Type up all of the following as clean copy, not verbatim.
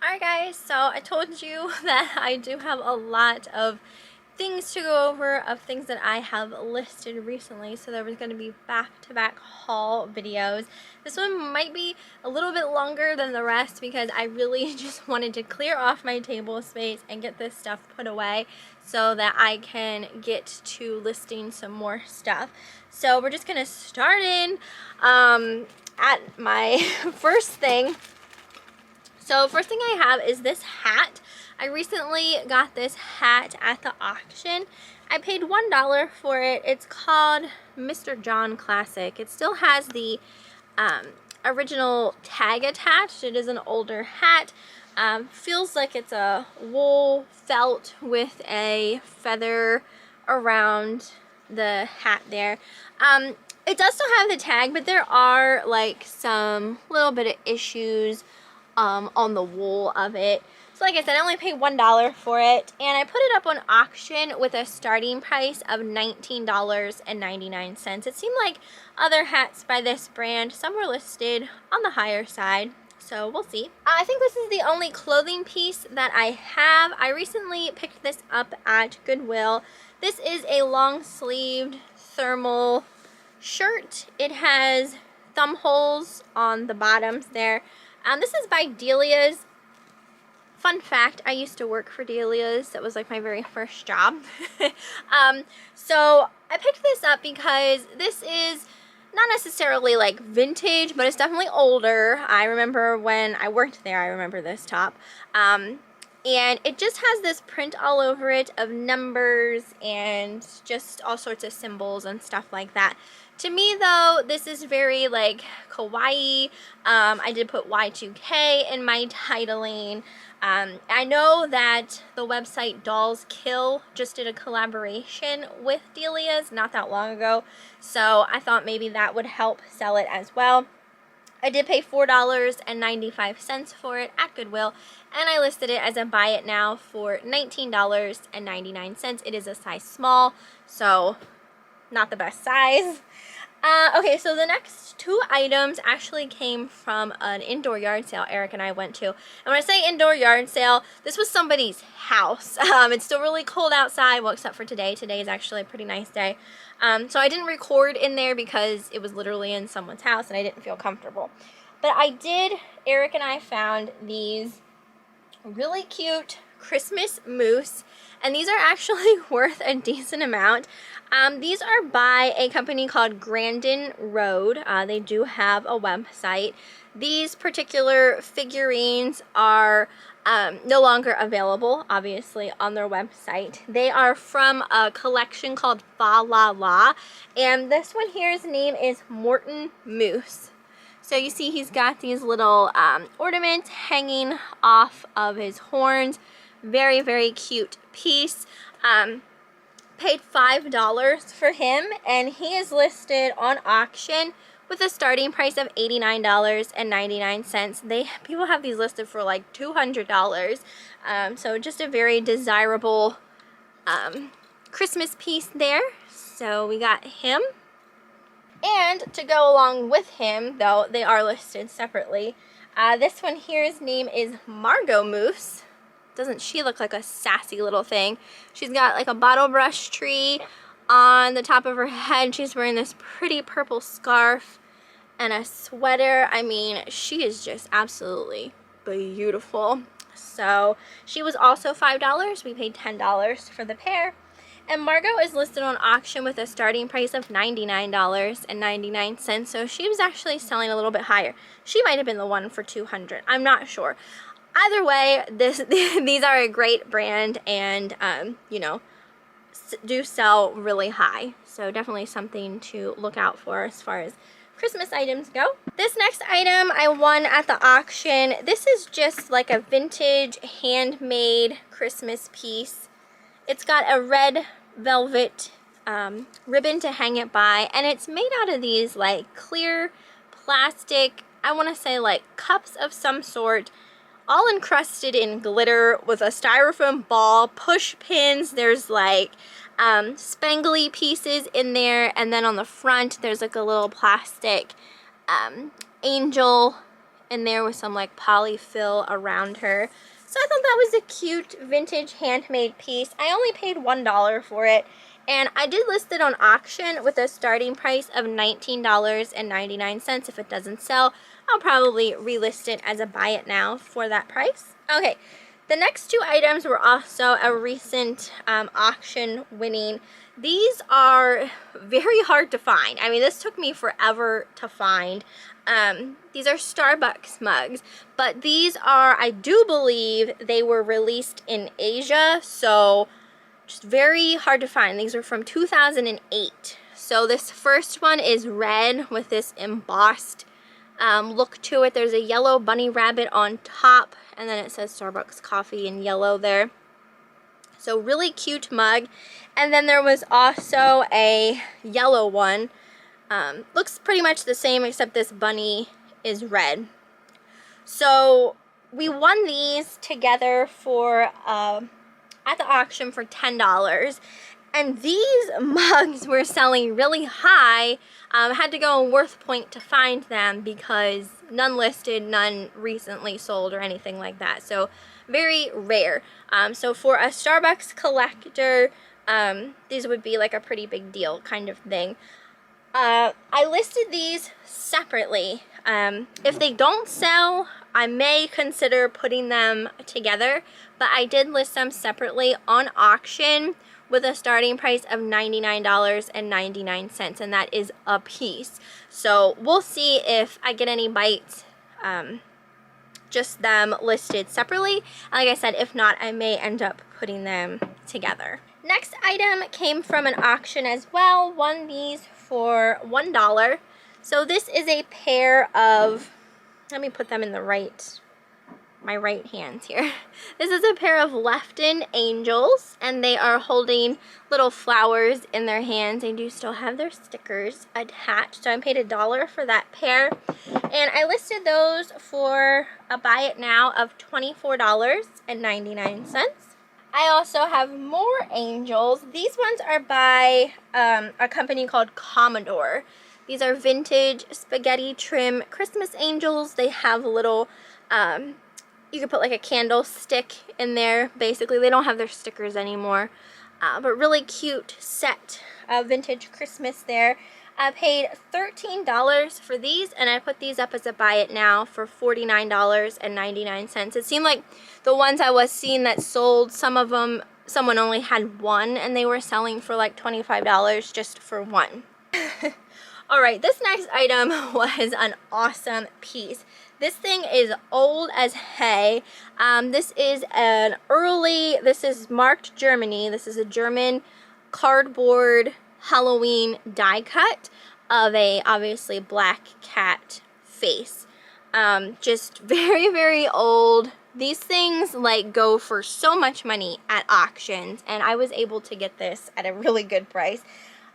Alright guys, so I told you that I do have a lot of things to go over, of things that I have listed recently, so there was going to be back-to-back haul videos. This one might be a little bit longer than the rest because I really just wanted to clear off my table space and get this stuff put away so that I can get to listing some more stuff. So we're just going to start in at my first thing. So first thing I have is this hat. I recently got this hat at the auction. I paid $1 for it. It's called Mr. John Classic. It still has the original tag attached. It is an older hat. Feels like it's a wool felt with a feather around the hat there. It does still have the tag, but there are like some little bit of issues on the wool of it. So like I said, I only paid $1 for it, and I put it up on auction with a starting price of $19.99. It seemed like other hats by this brand, some were listed on the higher side, so we'll see. I think this is the only clothing piece that I have. I recently picked this up at Goodwill. This is a long-sleeved thermal shirt. It has thumb holes on the bottoms there. This is by Delia's. Fun fact, I used to work for Delia's. That was like my very first job. So I picked this up because this is not necessarily like vintage, but it's definitely older. I remember when I worked there, I remember this top. And it just has this print all over it of numbers and just all sorts of symbols and stuff like that. To me though, this is very like kawaii. I did put Y2K in my titling. I know that the website Dolls Kill just did a collaboration with Delia's not that long ago, so I thought maybe that would help sell it as well. I did pay $4.95 for it at Goodwill, and I listed it as a buy it now for $19.99. It is a size small, so not the best size. Okay, so the next two items actually came from an indoor yard sale Eric and I went to. And when I say indoor yard sale, this was somebody's house. It's still really cold outside, well, except for today. Today is actually a pretty nice day. So I didn't record in there because it was literally in someone's house and I didn't feel comfortable. But Eric and I found these really cute Christmas mousse, and these are actually worth a decent amount. These are by a company called Grandin Road. They do have a website. These particular figurines are no longer available, obviously, on their website. They are from a collection called Fa La La, and this one here's name is Morton Moose. So you see he's got these little ornaments hanging off of his horns. Very, very cute piece. Paid $5 for him, and he is listed on auction with a starting price of $89.99. People have these listed for like $200. So just a very desirable Christmas piece there. So we got him. And to go along with him, though, they are listed separately. This one here's name is Margot Moose. Doesn't she look like a sassy little thing? She's got like a bottle brush tree on the top of her head. She's wearing this pretty purple scarf and a sweater. I mean, she is just absolutely beautiful. So she was also $5. We paid $10 for the pair. And Margot is listed on auction with a starting price of $99.99. So she was actually selling a little bit higher. She might have been the one for $200. I'm not sure. Either way, these are a great brand, and you know, do sell really high. So definitely something to look out for as far as Christmas items go. This next item I won at the auction. This is just like a vintage handmade Christmas piece. It's got a red velvet ribbon to hang it by, and it's made out of these like clear plastic, I want to say like cups of some sort, all encrusted in glitter with a styrofoam ball, push pins. There's like spangly pieces in there, and then on the front there's like a little plastic angel in there with some like polyfill around her. So I thought that was a cute vintage handmade piece. I only paid $1 for it, and I did list it on auction with a starting price of $19.99. If it doesn't sell, I'll probably relist it as a buy it now for that price. Okay, the next two items were also a recent auction winning. These are very hard to find. I mean, this took me forever to find. These are Starbucks mugs, but these are, I do believe they were released in Asia, so just very hard to find. These are from 2008. So this first one is red with this embossed look to it. There's a yellow bunny rabbit on top, and then it says Starbucks coffee in yellow there. So really cute mug. And then there was also a yellow one. Looks pretty much the same, except this bunny is red. So we won these together for at the auction for $10. And these mugs were selling really high. Had to go on Worth Point to find them because none listed, none recently sold or anything like that. So very rare. So for a Starbucks collector, these would be like a pretty big deal kind of thing. I listed these separately. If they don't sell, I may consider putting them together, but I did list them separately on auction with a starting price of $99.99, and that is a piece. So we'll see if I get any bites, just them listed separately. Like I said, if not, I may end up putting them together. Next item came from an auction as well. Won these for $1. So this is a pair of, let me put them in my right hands here. This is a pair of Leften Angels, and they are holding little flowers in their hands. They do still have their stickers attached, so I paid $1 for that pair, and I listed those for a buy it now of $24.99. I also have more angels. These ones are by a company called Commodore. These are vintage spaghetti trim Christmas angels. They have a little, you could put like a candlestick in there. Basically, they don't have their stickers anymore, but really cute set of vintage Christmas there. I paid $13 for these, and I put these up as a buy it now for $49.99. It seemed like the ones I was seeing that sold, some of them, someone only had one, and they were selling for like $25 just for one. Alright, this next item was an awesome piece. This thing is old as hay. This is this is marked Germany. This is a German cardboard Halloween die cut of a obviously black cat face. Just very, very old. These things like go for so much money at auctions, and I was able to get this at a really good price.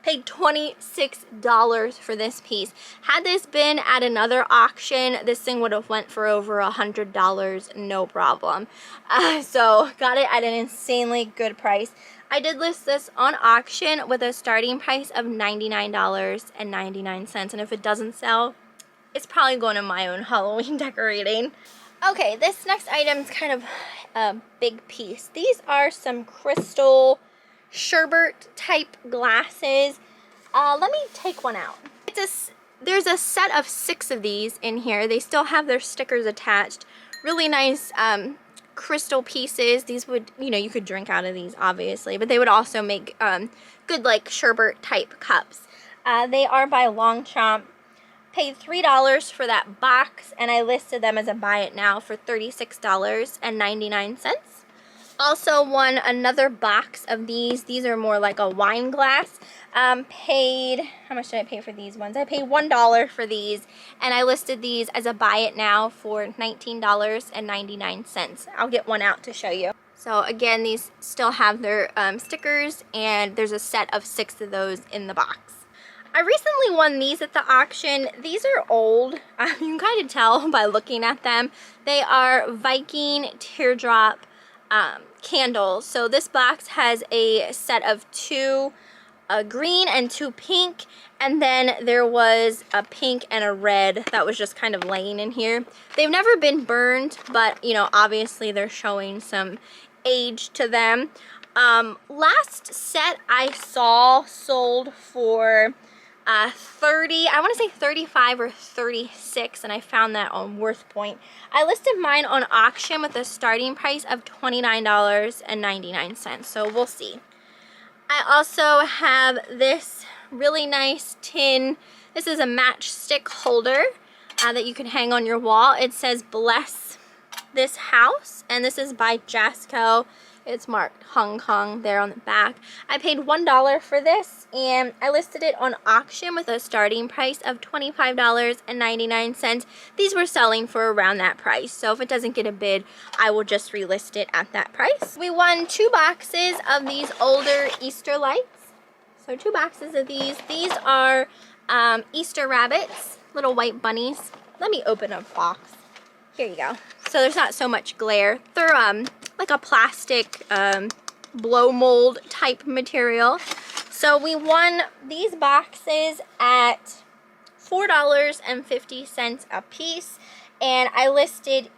Paid $26 for this piece. Had this been at another auction, this thing would have went for over $100, no problem. So got it at an insanely good price. I did list this on auction with a starting price of $99.99, and if it doesn't sell, it's probably going to my own Halloween decorating. Okay, this next item is kind of a big piece. These are some crystal sherbet type glasses. Let me take one out. There's a set of 6 of these in here. They still have their stickers attached. Really nice crystal pieces. These would, you could drink out of these obviously, but they would also make good like sherbet type cups. They are by Longchamp. Paid $3 for that box, and I listed them as a buy it now for $36.99. Also won another box of these. These are more like a wine glass. Paid, how much did I pay for these ones? I paid $1 for these, and I listed these as a buy it now for $19.99. I'll get one out to show you. So again, these still have their stickers, and there's a set of 6 of those in the box. I recently won these at the auction. These are old. You can kind of tell by looking at them. They are Viking Teardrop candles. So this box has a set of 2 a green and 2 pink, and then there was a pink and a red that was just kind of laying in here. They've never been burned, but you know, obviously they're showing some age to them. Last set I saw sold for 30, I want to say 35 or 36, and I found that on Worth Point. I listed mine on auction with a starting price of $29.99, so we'll see. I also have this really nice tin. This is a matchstick holder that you can hang on your wall. It says "Bless This House," and this is by Jasco. It's marked Hong Kong there on the back. I paid $1 for this, and I listed it on auction with a starting price of $25.99. These were selling for around that price, so if it doesn't get a bid, I will just relist it at that price. We won 2 boxes of these older Easter lights. So 2 boxes of these. These are Easter rabbits, little white bunnies. Let me open a box. Here you go. So there's not so much glare. They're like a plastic blow mold type material. So we won these boxes at $4.50 a piece, and I listed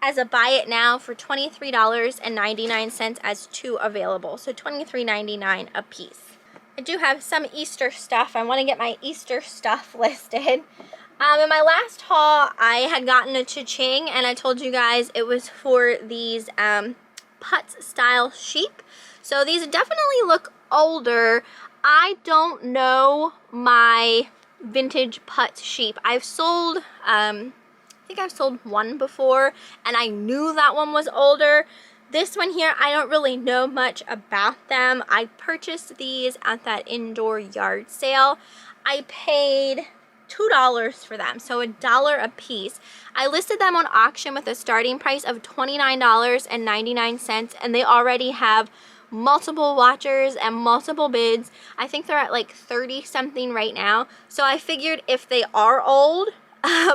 as a buy it now for $23.99 as 2 available. So $23.99 a piece. I do have some Easter stuff. I want to get my Easter stuff listed. In my last haul, I had gotten a cha-ching, and I told you guys it was for these Putz style sheep. So these definitely look older. I don't know my vintage Putz sheep. I've sold, I think I've sold 1 before, and I knew that one was older. This one here, I don't really know much about them. I purchased these at that indoor yard sale. I paid $2 for them, so $1 a piece. I listed them on auction with a starting price of $29.99, and they already have multiple watchers and multiple bids. I think they're at like 30 something right now. So I figured if they are old,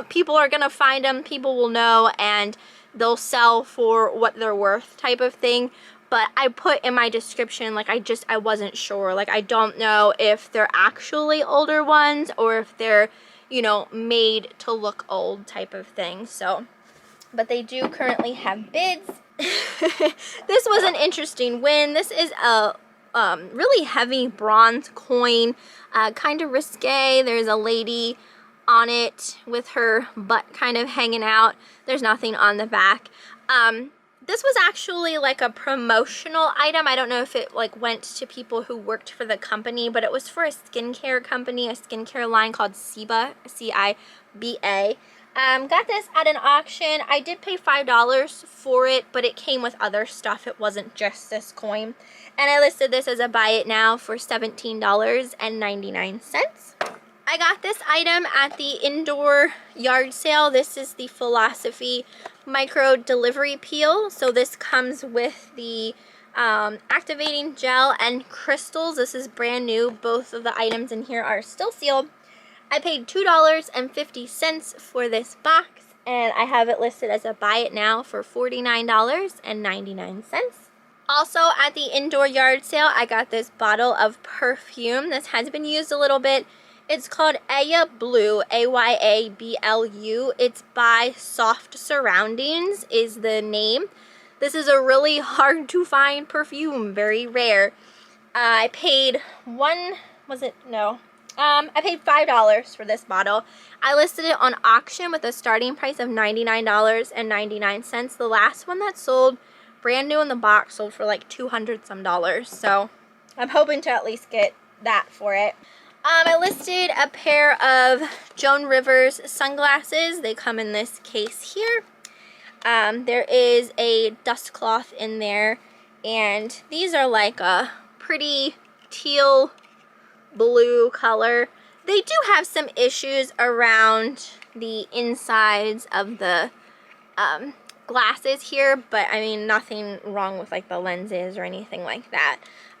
people are gonna find them, people will know, and they'll sell for what they're worth type of thing. But I put in my description, like I wasn't sure. Like I don't know if they're actually older ones or if they're, you know, made to look old type of thing. So, but they do currently have bids. This was an interesting win. This is a really heavy bronze coin, kind of risque. There's a lady on it with her butt kind of hanging out. There's nothing on the back. This was actually like a promotional item. I don't know if it like went to people who worked for the company, but it was for a skincare company, a skincare line called Ciba, C-I-B-A. Got this at an auction. I did pay $5 for it, but it came with other stuff. It wasn't just this coin. And I listed this as a buy it now for $17.99. I got this item at the indoor yard sale. This is the Philosophy Micro Delivery Peel. So this comes with the activating gel and crystals. This is brand new. Both of the items in here are still sealed. I paid $2.50 for this box, and I have it listed as a buy it now for $49.99. Also at the indoor yard sale, I got this bottle of perfume. This has been used a little bit. It's called Aya Blue, A-Y-A-B-L-U. It's by Soft Surroundings is the name. This is a really hard to find perfume, very rare. I paid I paid $5 for this bottle. I listed it on auction with a starting price of $99.99. The last one that sold, brand new in the box, sold for like $200 some. So I'm hoping to at least get that for it. I listed a pair of Joan Rivers sunglasses. They come in this case here. There is a dust cloth in there, and these are like a pretty teal blue color. They do have some issues around the insides of the glasses here, but I mean nothing wrong with like the lenses or anything like that.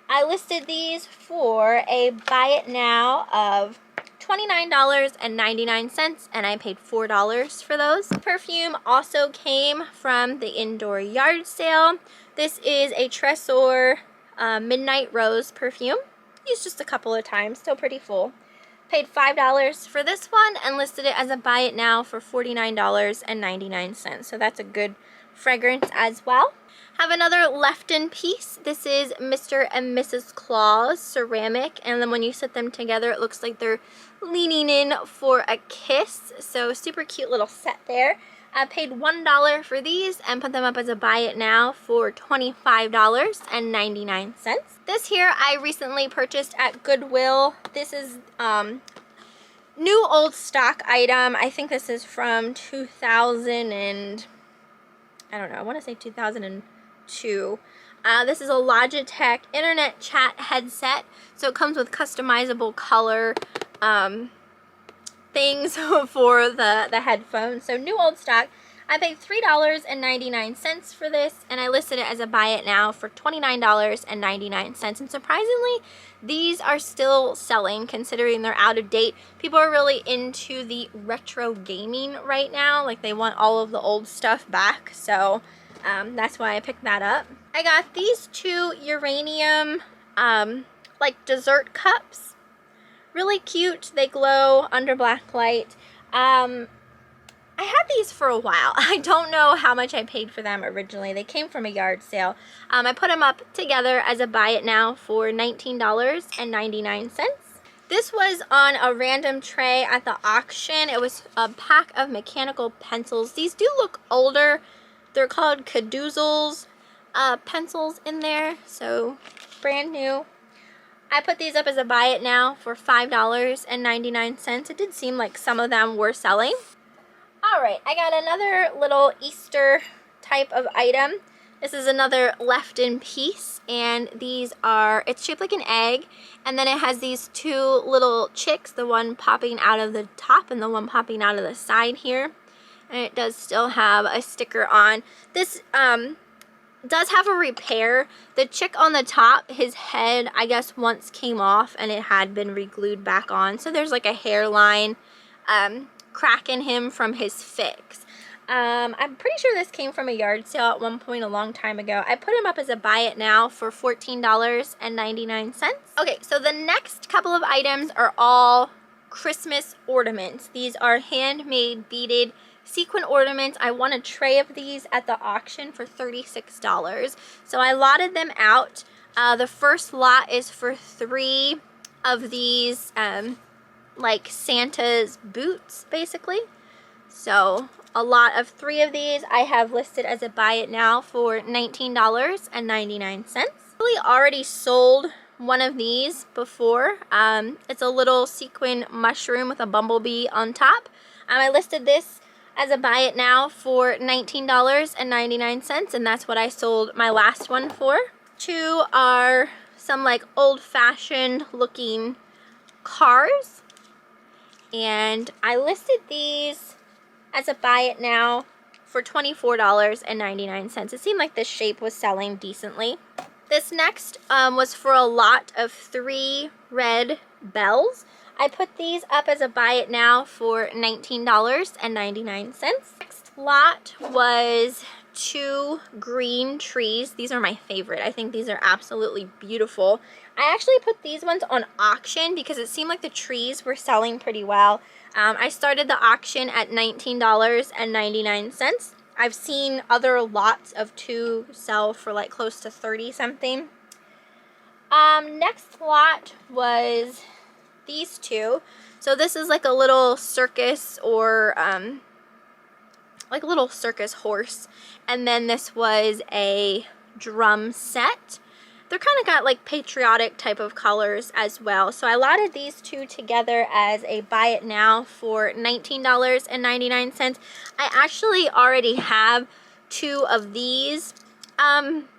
I listed these for a buy it now of $29.99, and I paid $4 for those. Perfume also came from the indoor yard sale. This is a Tresor Midnight Rose perfume. used just a couple of times, still pretty full. Paid $5 for this one and listed it as a buy it now for $49.99. So that's a good fragrance as well. Have another Leften piece. This is Mr. and Mrs. Claus Ceramic, and then when you set them together it looks like they're leaning in for a kiss. So super cute little set there. I paid $1 for these and put them up as a buy it now for $25.99. This here I recently purchased at Goodwill. This is new old stock item. I think this is from 2000 and I don't know, I want to say 2002. This is a Logitech internet chat headset. So it comes with customizable color things for the headphones. So new old stock. I paid $3.99 for this, and I listed it as a buy it now for $29.99. And surprisingly, these are still selling considering they're out of date. People are really into the retro gaming right now. Like they want all of the old stuff back. So that's why I picked that up. I got these two uranium like dessert cups. Really cute. They glow under black light. I had these for a while. I don't know how much I paid for them originally. They came from a yard sale. I put them up together as a buy it now for $19.99. This was on a random tray at the auction. It was a pack of mechanical pencils. These do look older. They're called Caduzzles pencils in there. So brand new. I put these up as a buy it now for $5.99. It did seem like some of them were selling. Alright, I got another little Easter type of item. This is another Leften piece, and these are, it's shaped like an egg, and then it has these two little chicks, the one popping out of the top and the one popping out of the side here. And it does still have a sticker on. This does have a repair. The chick on the top, his head, I guess, once came off and it had been re-glued back on. So there's like a hairline crack in him from his fix. I'm pretty sure this came from a yard sale at one point a long time ago. I put him up as a buy it now for $14.99. Okay, so the next couple of items are all Christmas ornaments. These are handmade beaded sequin ornaments. I won a tray of these at the auction for $36. So I lotted them out. The first lot is for 3 of these like Santa's boots, basically. So a lot of 3 of these I have listed as a buy it now for $19.99. Really already sold one of these before. It's a little sequin mushroom with a bumblebee on top. I listed this as a buy it now for $19.99, and that's what I sold my last one for. 2 are some like old-fashioned looking cars. And I listed these as a buy it now for $24.99. It seemed like this shape was selling decently. This next was for a lot of 3 red bells. I put these up as a buy it now for $19.99. Next lot was 2 green trees. These are my favorite. I think these are absolutely beautiful. I actually put these ones on auction because it seemed like the trees were selling pretty well. I started the auction at $19.99. I've seen other lots of 2 sell for like close to 30 something. Next lot was these 2. So this is like a little circus or like a little circus horse. And then this was a drum set. They're kind of got like patriotic type of colors as well. So I lotted these 2 together as a buy it now for $19.99. I actually already have 2 of these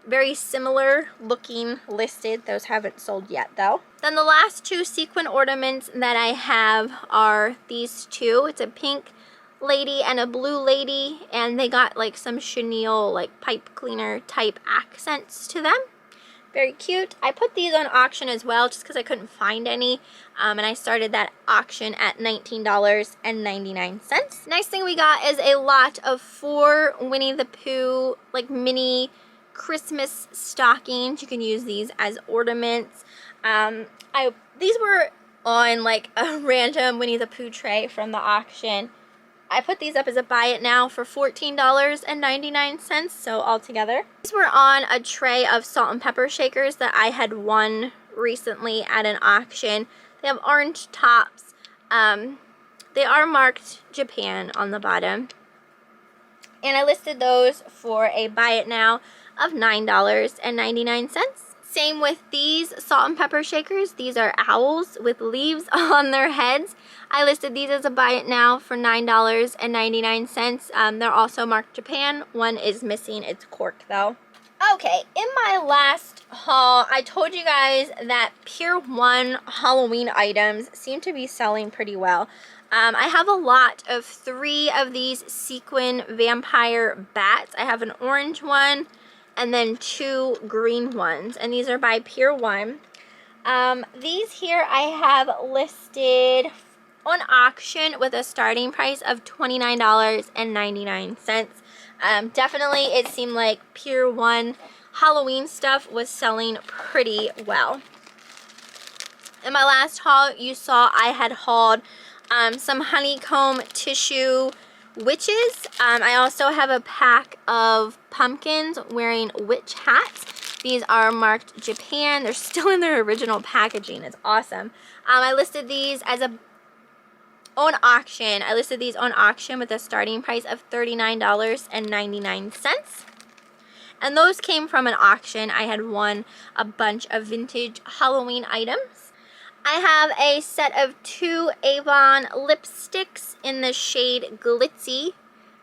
very similar looking listed. Those haven't sold yet though. Then the last 2 sequin ornaments that I have are these 2. It's a pink lady and a blue lady, and they got like some chenille like pipe cleaner type accents to them. Very cute. I put these on auction as well just because I couldn't find any, and I started that auction at $19.99. Next thing we got is a lot of 4 Winnie the Pooh like mini Christmas stockings. You can use these as ornaments. These were on like a random Winnie the Pooh tray from the auction. I put these up as a buy it now for $14.99, so altogether. These were on a tray of salt and pepper shakers that I had won recently at an auction. They have orange tops. They are marked Japan on the bottom. And I listed those for a buy it now of $9.99. Same with these salt and pepper shakers. These are owls with leaves on their heads. I listed these as a buy it now for $9.99. They're also marked Japan. One is missing its cork though. Okay, in my last haul, I told you guys that Pier 1 Halloween items seem to be selling pretty well. I have a lot of 3 of these sequin vampire bats. I have an orange one and then 2 green ones, and these are by Pier 1. These here I have listed on auction with a starting price of $29.99. Definitely it seemed like Pier 1 Halloween stuff was selling pretty well. In my last haul, you saw I had hauled some honeycomb tissue witches. I also have a pack of pumpkins wearing witch hats. These are marked Japan. They're still in their original packaging. It's awesome. I listed these as on auction. I listed these on auction with a starting price of $39.99. And those came from an auction. I had won a bunch of vintage Halloween items. I have a set of 2 Avon lipsticks in the shade Glitzy.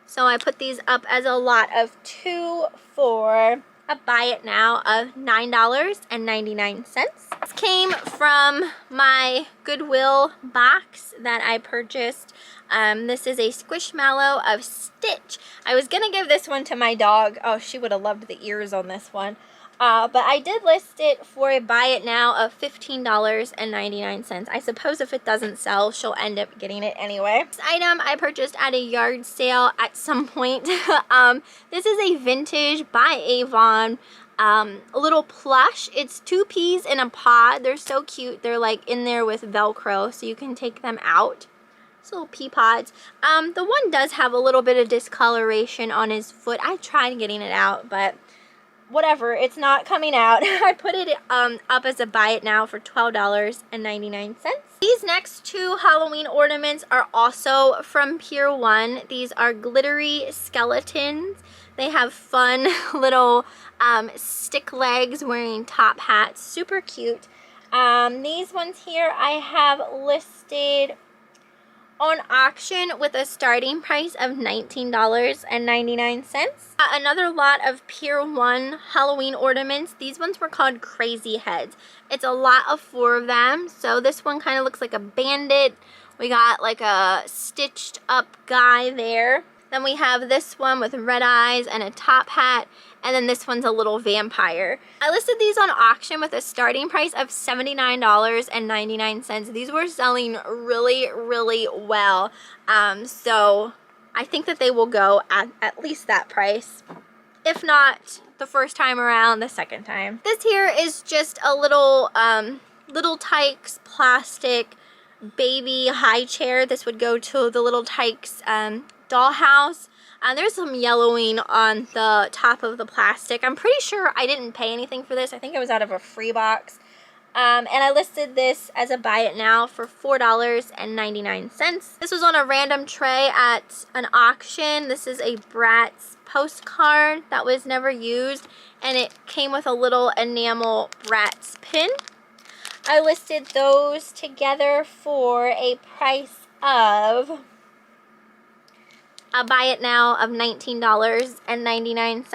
So I put these up as a lot of 2 for a buy it now of $9.99. This came from my Goodwill box that I purchased. This is a Squishmallow of Stitch. I was gonna give this one to my dog. Oh, she would have loved the ears on this one. But I did list it for a buy it now of $15.99. I suppose if it doesn't sell, she'll end up getting it anyway. This item I purchased at a yard sale at some point. This is a vintage by Avon little plush. It's 2 peas in a pod. They're so cute. They're like in there with Velcro, so you can take them out. It's little pea pods. The one does have a little bit of discoloration on his foot. I tried getting it out, but whatever, it's not coming out. I put it up as a buy it now for $12.99. These next 2 Halloween ornaments are also from Pier 1. These are glittery skeletons. They have fun little stick legs wearing top hats. Super cute. These ones here I have listed on auction with a starting price of $19.99. Another lot of Pier 1 Halloween ornaments. These ones were called Crazy Heads. It's a lot of 4 of them. So this one kind of looks like a bandit. We got like a stitched up guy there. Then we have this one with red eyes and a top hat. And then this one's a little vampire. I listed these on auction with a starting price of $79.99. These were selling really, really well. So I think that they will go at least that price. If not the first time around, the second time. This here is just a little Little Tikes plastic baby high chair. This would go to the Little Tikes dollhouse. There's some yellowing on the top of the plastic. I'm pretty sure I didn't pay anything for this. I think it was out of a free box. And I listed this as a buy it now for $4.99. This was on a random tray at an auction. This is a Bratz postcard that was never used, and it came with a little enamel Bratz pin. I listed those together for a price of a buy it now of $19.99.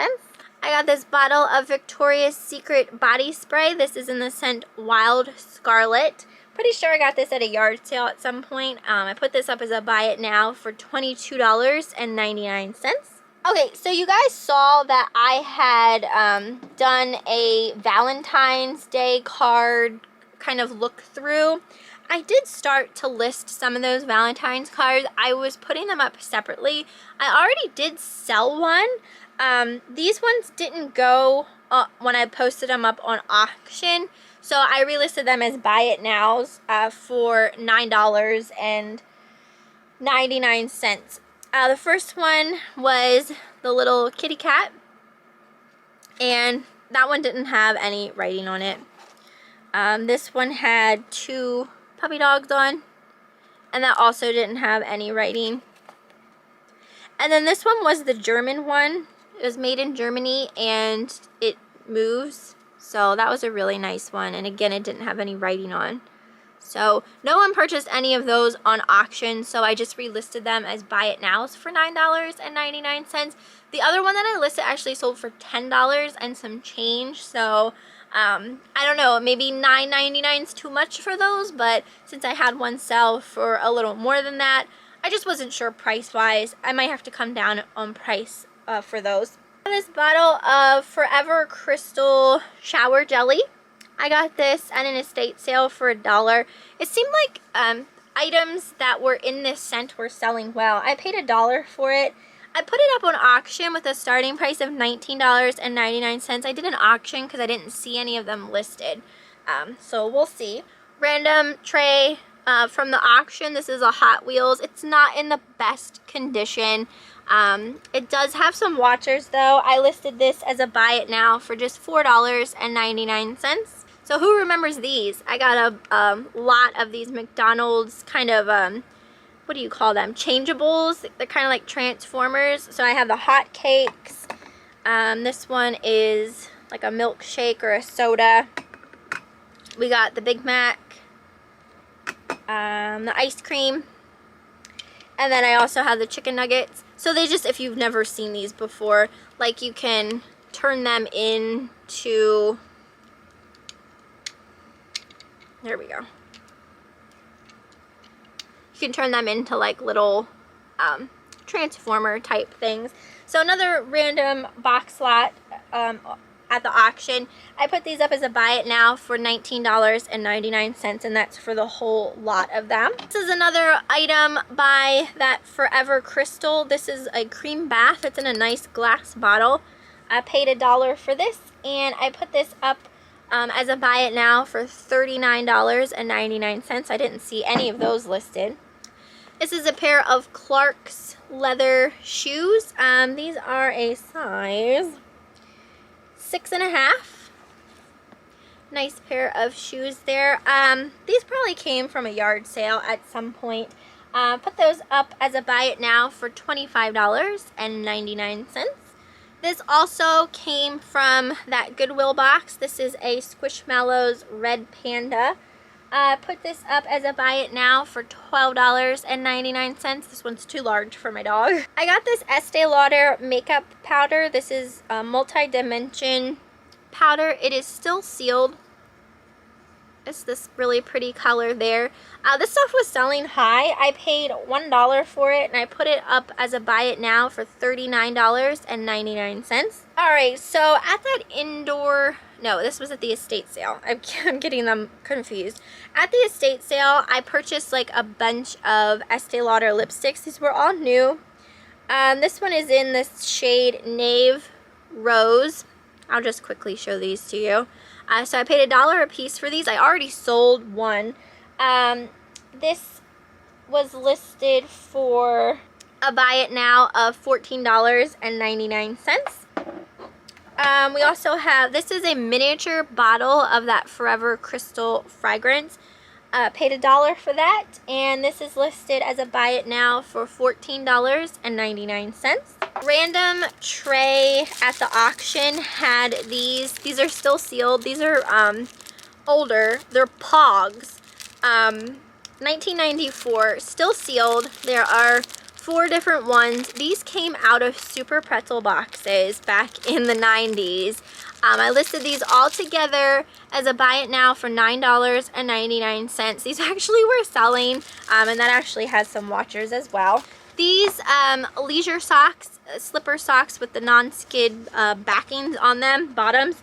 I got this bottle of Victoria's Secret body spray. This is in the scent Wild Scarlet. Pretty sure I got this at a yard sale at some point. I put this up as a buy it now for $22.99. Okay, so you guys saw that I had done a Valentine's Day card kind of look through. I did start to list some of those Valentine's cards. I was putting them up separately. I already did sell one, These ones didn't go when I posted them up on auction, so I relisted them as buy it nows for $9.99. The first one was the little kitty cat, and that one didn't have any writing on it. This one had 2 puppy dogs on, and that also didn't have any writing. And then this one was the German one. It was made in Germany, and it moves, so that was a really nice one. And again, it didn't have any writing on. So no one purchased any of those on auction, so I just relisted them as buy it nows for $9.99. The other one that I listed actually sold for $10 and some change, so I don't know, maybe $9.99 is too much for those, but since I had one sell for a little more than that, I just wasn't sure price-wise. I might have to come down on price for those. This bottle of Forever Crystal Shower Jelly. I got this at an estate sale for $1. It seemed like items that were in this scent were selling well. I paid $1 for it. I put it up on auction with a starting price of $19.99. I did an auction because I didn't see any of them listed. So we'll see. Random tray from the auction. This is a Hot Wheels. It's not in the best condition. It does have some watchers though. I listed this as a buy it now for just $4.99. So who remembers these? I got a lot of these McDonald's kind of, what do you call them? Changeables. They're kind of like Transformers. So I have the hot cakes. This one is like a milkshake or a soda. We got the Big Mac, the ice cream, and then I also have the chicken nuggets. So they just, if you've never seen these before, like you can turn them into, there we go. You can turn them into like little transformer type things. So another random box lot at the auction. I put these up as a buy it now for $19.99, and that's for the whole lot of them. This is another item by that Forever Crystal. This is a cream bath. It's in a nice glass bottle. I paid $1 for this, and I put this up as a buy it now for $39.99. I didn't see any of those listed. This is a pair of Clark's leather shoes. These are a size 6.5. Nice pair of shoes there. These probably came from a yard sale at some point. Put those up as a buy it now for $25.99. This also came from that Goodwill box. This is a Squishmallows Red Panda. Put this up as a buy it now for $12.99. This one's too large for my dog. I got this Estee Lauder makeup powder. This is a multi-dimension powder. It is still sealed. It's this really pretty color there. This stuff was selling high. I paid $1 for it, and I put it up as a buy it now for $39.99. Alright, so at that indoor... No, this was at the estate sale. I'm getting them confused. At the estate sale, I purchased like a bunch of Estee Lauder lipsticks. These were all new. This one is in this shade Nave Rose. I'll just quickly show these to you. So I paid $1 a piece for these. I already sold one. This was listed for a buy it now of $14.99. We also have, this is a miniature bottle of that Forever Crystal fragrance. Paid $1 for that, and this is listed as a buy it now for $14.99. Random tray at the auction had these. These are still sealed. These are older. They're Pogs. 1994, still sealed. There are 4 different ones. These came out of Super Pretzel boxes back in the 90s. I listed these all together as a buy it now for $9.99. These actually were selling, and that actually has some watchers as well. These leisure socks, slipper socks with the non-skid backings on them, bottoms,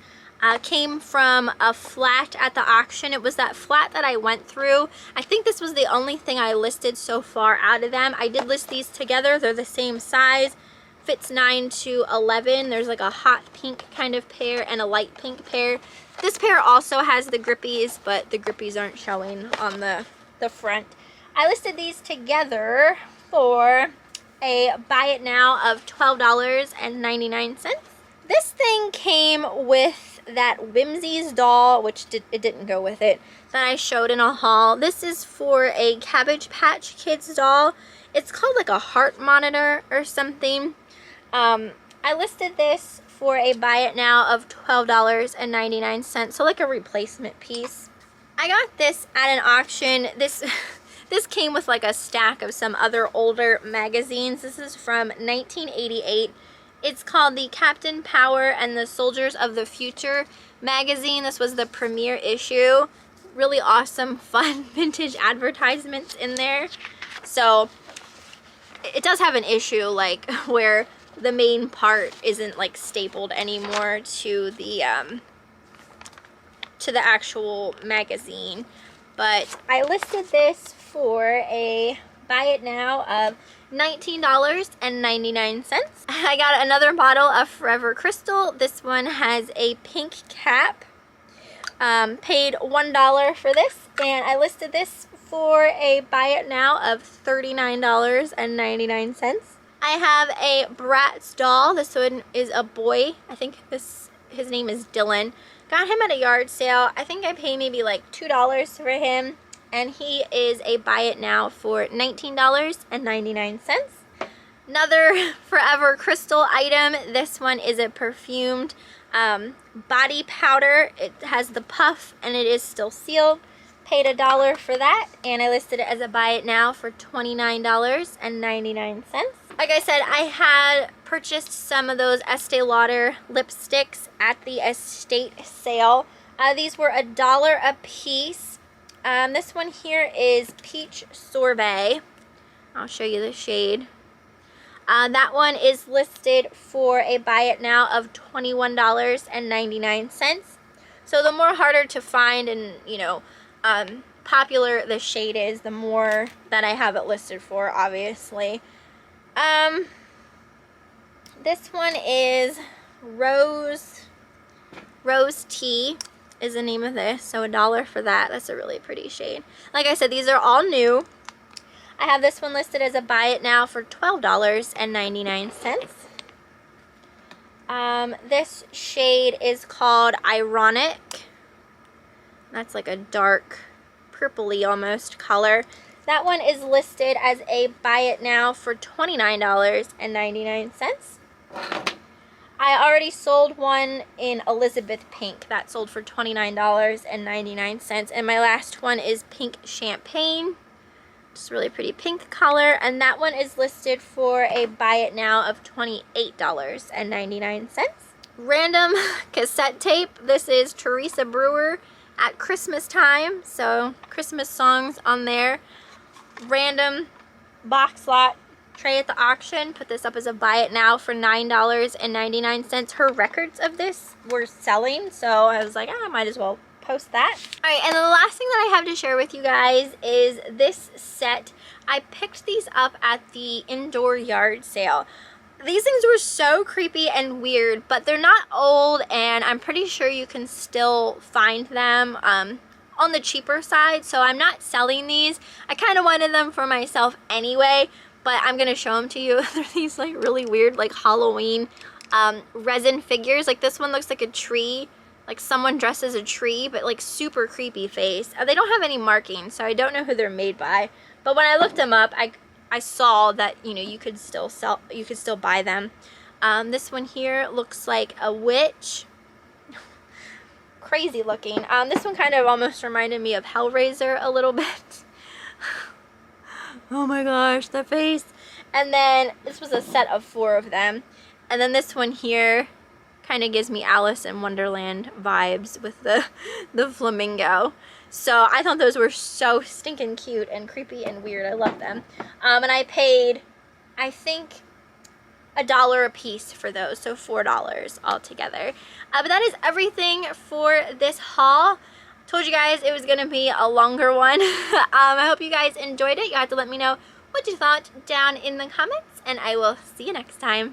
came from a flat at the auction. It was that flat that I went through. I think this was the only thing I listed so far out of them. I did list these together. They're the same size. fits 9 to 11. There's like a hot pink kind of pair and a light pink pair. This pair also has the grippies, but the grippies aren't showing on the front. I listed these together for a buy it now of $12.99. This thing came with that Whimsy's doll, which it didn't go with it, that I showed in a haul. This is for a Cabbage Patch Kids doll. It's called like a heart monitor or something. I listed this for a buy it now of $12.99, so like a replacement piece. I got this at an auction. This came with like a stack of some other older magazines. This is from 1988. It's called the Captain Power and the Soldiers of the Future magazine. This was the premiere issue. Really awesome, fun, vintage advertisements in there. So it does have an issue like where the main part isn't like stapled anymore to the actual magazine. But I listed this for a buy it now of $19.99. I got another bottle of Forever Crystal. This one has a pink cap. Paid $1 for this, and I listed this for a buy it now of $39.99. I have a Bratz doll. This one is a boy. I think his name is Dylan. Got him at a yard sale. I think I paid maybe like $2 for him, and he is a buy it now for $19.99. Another Forever Crystal item. This one is a perfumed body powder. It has the puff and it is still sealed. Paid $1 for that, and I listed it as a buy it now for $29.99. Like I said, I had purchased some of those Estee Lauder lipsticks at the estate sale. These were $1 a piece. This one here is Peach Sorbet. I'll show you the shade. That one is listed for a buy it now of $21.99. So the more harder to find and, you know, popular the shade is, the more that I have it listed for, obviously. This one is Rose Tea is the name of this, so $1 for that. That's a really pretty shade. Like I said, these are all new. I have this one listed as a buy it now for $12.99. This shade is called Ironic. That's like a dark purpley almost color. That one is listed as a buy it now for $29.99. I already sold one in Elizabeth Pink. That sold for $29.99. And my last one is Pink Champagne. Just really pretty pink color. And that one is listed for a buy it now of $28.99. Random cassette tape. This is Teresa Brewer at Christmas time. So Christmas songs on there. Random box lot tray at the auction. Put this up as a buy it now for $9.99. Her records of this were selling, so I was like, I might as well post that. Alright, and the last thing that I have to share with you guys is this set. I picked these up at the indoor yard sale. These things were so creepy and weird, but they're not old, and I'm pretty sure you can still find them on the cheaper side, so I'm not selling these. I kind of wanted them for myself anyway, but I'm gonna show them to you. They're these like really weird like Halloween resin figures. Like this one looks like a tree, like someone dressed as a tree, but like super creepy face. They don't have any markings, so I don't know who they're made by, but when I looked them up, I saw that, you know, you could still buy them. This one here looks like a witch. Crazy looking. This one kind of almost reminded me of Hellraiser a little bit. Oh my gosh, the face. And then this was a set of 4 of them. And then this one here kind of gives me Alice in Wonderland vibes with the flamingo. So I thought those were so stinking cute and creepy and weird. I love them. And I paid, I think, $1 a piece for those, so $4 altogether. But that is everything for this haul. Told you guys it was gonna be a longer one. I hope you guys enjoyed it. You have to let me know what you thought down in the comments, and I will see you next time.